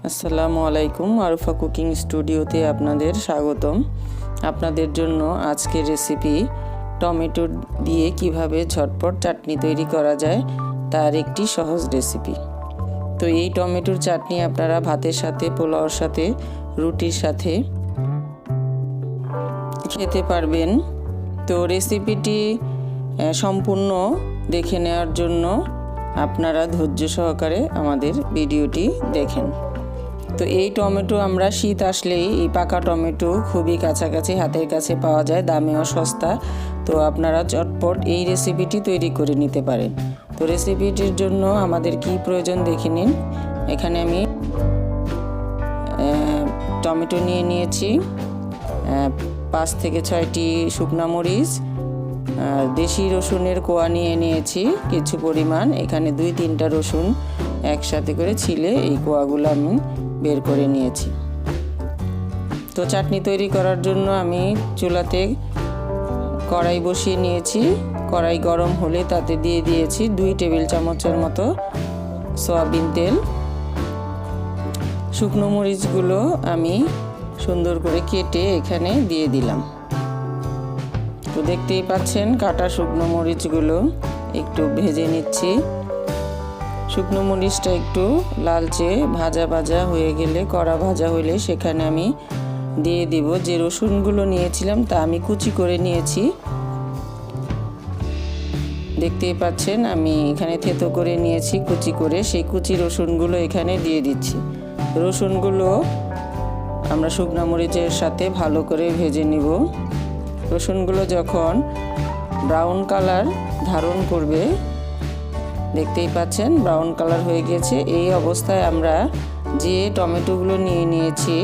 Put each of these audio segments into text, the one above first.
আসসালামু আলাইকুম। আরফা কুকিং স্টুডিওতে আপনাদের স্বাগতম। আপনাদের জন্য আজকের রেসিপি টমেটো দিয়ে কিভাবে ঝটপট চাটনি তৈরি করা যায় তার একটি সহজ রেসিপি। তো এই টমেটোর চাটনি আপনারা ভাতের সাথে, পোলাওর সাথে, রুটির সাথে খেতে পারবেন। তো রেসিপিটি সম্পূর্ণ দেখে নেওয়ার জন্য আপনারা ধৈর্য সহকারে আমাদের ভিডিওটি দেখেন। তো এই টমেটো আমরা শীত আসলেই এই পাকা টমেটো খুবই কাছাকাছি হাতের কাছে পাওয়া যায়, দামেও সস্তা। তো আপনারা চটপট এই রেসিপিটি তৈরি করে নিতে পারেন। তো রেসিপিটির জন্য আমাদের কি প্রয়োজন দেখে নিন। এখানে আমি টমেটো নিয়ে নিয়েছি, 5 থেকে 6টি শুকনা মরিচ, দেশি রসুনের কোয়া নিয়ে নিয়েছি কিছু পরিমাণ। এখানে 2-3টা রসুন একসাথে করে ছিলে এই কোয়াগুলো আমি বের করে নিয়েছি। তো চাটনি তৈরি করার জন্য আমি চুলাতে কড়াই বসিয়ে নিয়েছি। কড়াই গরম হলে তাতে দিয়ে দিয়েছি 2 টেবিল চামচের মতো সয়াবিন তেল। শুকনো মরিচগুলো আমি সুন্দর করে কেটে এখানে দিয়ে দিলাম। তো দেখতেই পাচ্ছেন কাটা শুকনো মরিচগুলো একটু ভেজে নিচ্ছি। শুকনো মরিচটা একটু লালচে ভাজা ভাজা হয়ে গেলে, কড়া ভাজা হলে সেখানে আমি দিয়ে দিব যে রসুনগুলো নিয়েছিলাম তা আমি কুচি করে নিয়েছি। দেখতেই পাচ্ছেন আমি এখানে থেতো করে নিয়েছি কুচি করে। সেই কুচি রসুনগুলো এখানে দিয়ে দিচ্ছি। রসুনগুলো আমরা শুকনো মরিচের সাথে ভালো করে ভেজে নিব। রসুনগুলো যখন ব্রাউন কালার ধারণ করবে, দেখতেই পাচ্ছেন ব্রাউন কালার হয়ে গেছে, এই অবস্থায় আমরা যে টমেটোগুলো নিয়ে নিয়েছি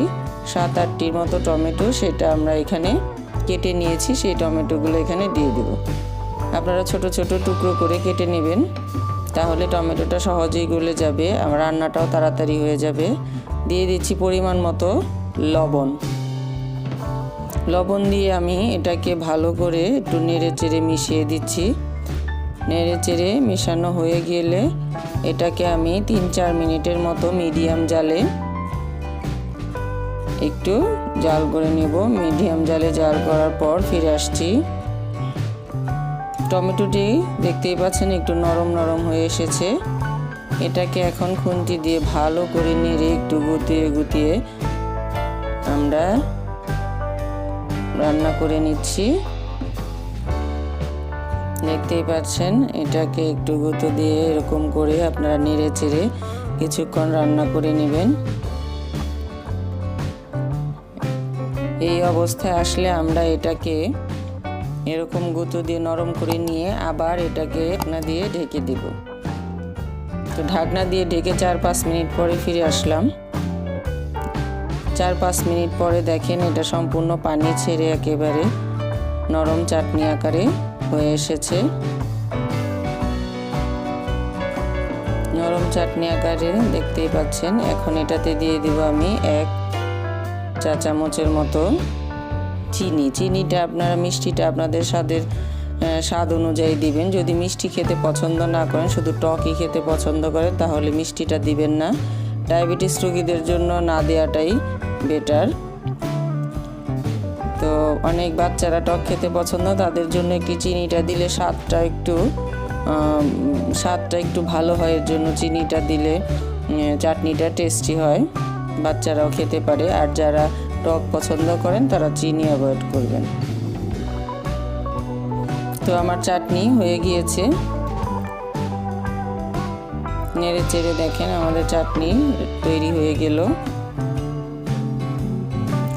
7-8টির মতো টমেটো, সেটা আমরা এখানে কেটে নিয়েছি, সেই টমেটোগুলো এখানে দিয়ে দেব। আপনারা ছোট ছোট টুকরো করে কেটে নেবেন, তাহলে টমেটোটা সহজেই গলে যাবে, আমার রান্নাটাও তাড়াতাড়ি হয়ে যাবে। দিয়ে দিচ্ছি পরিমাণ মতো লবণ দিয়ে আমি এটাকে ভালো করে একটু নেড়ে চেড়ে মিশিয়ে দিচ্ছি। নেড়ে চেড়ে মেশানো হয়ে গেলে এটাকে আমি 3-4 মিনিটের মতো মিডিয়াম জালে একটু জাল করে নেব। মিডিয়াম জালে জাল করার পর ফিরে আসছি। টমেটোটি দেখতেই পাচ্ছেন একটু নরম নরম হয়ে এসেছে। এটাকে এখন খুন্তি দিয়ে ভালো করে নেড়ে একটু গুটিয়ে আমরা রান্না করে নিচ্ছি। দেখতেই পাচ্ছেন এটাকে একটু গুঁতো দিয়ে এরকম করে আপনারা নেড়ে চেড়ে কিছুক্ষণ রান্না করে নেবেন। এই অবস্থায় আসলে আমরা এটাকে এরকম গুঁতো দিয়ে নরম করে নিয়ে আবার এটাকে ঢাকনা দিয়ে ঢেকে দেব। তো ঢাকনা দিয়ে ঢেকে 4-5 মিনিট পরে ফিরে আসলাম। 4-5 মিনিট পরে দেখেন এটা সম্পূর্ণ পানি ছেড়ে একেবারে নরম চাটনি আকারে হয়ে এসেছে। নরম চাটনি আকারে দেখতেই পাচ্ছেন। এখন এটাতে দিয়ে দিব আমি 1 চা চামচের মতো চিনিটা আপনারা মিষ্টিটা আপনাদের স্বাদ অনুযায়ী দিবেন। যদি মিষ্টি খেতে পছন্দ না করেন, শুধু টকই খেতে পছন্দ করেন, তাহলে মিষ্টিটা দিবেন না। ডায়াবেটিস রোগীদের জন্য না দেওয়াটাই বেটার। তো অনেক বাচ্চারা টক খেতে পছন্দ, তাদের জন্য একটু চিনিটা দিলে স্বাদটা একটু ভালো হয়। এর জন্য চিনিটা দিলে চাটনিটা টেস্টি হয়, বাচ্চারাও খেতে পারে। আর যারা টক পছন্দ করেন তারা চিনি অ্যাভয়েড করবেন। তো আমার চাটনি হয়ে গিয়েছে। নেড়ে চেড়ে দেখেন আমাদের চাটনি তৈরি হয়ে গেল।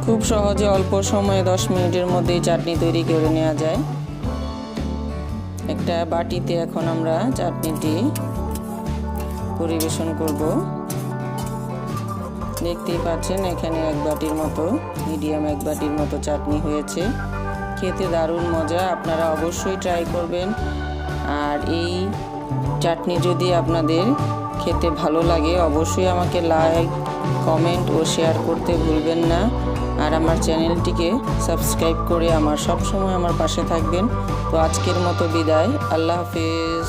খুব সহজে অল্প সময়ে 10 মিনিটের মধ্যেই চাটনি তৈরি করে নেওয়া যায়। একটা বাটিতে এখন আমরা চাটনিটি পরিবেশন করব। দেখতেই পাচ্ছেন এখানে 1 বাটির মতো, মিডিয়াম 1 বাটির মতো চাটনি হয়েছে। খেতে দারুণ মজা, আপনারা অবশ্যই ট্রাই করবেন। আর এই চাটনি যদি আপনাদের খেতে ভালো লাগে, অবশ্যই আমাকে লাইক, কমেন্ট ও শেয়ার করতে ভুলবেন না। আর আমার চ্যানেলটিকে সাবস্ক্রাইব করে সব সময় আমার পাশে থাকবেন। তো আজকের মতো বিদায়, আল্লাহ হাফেজ।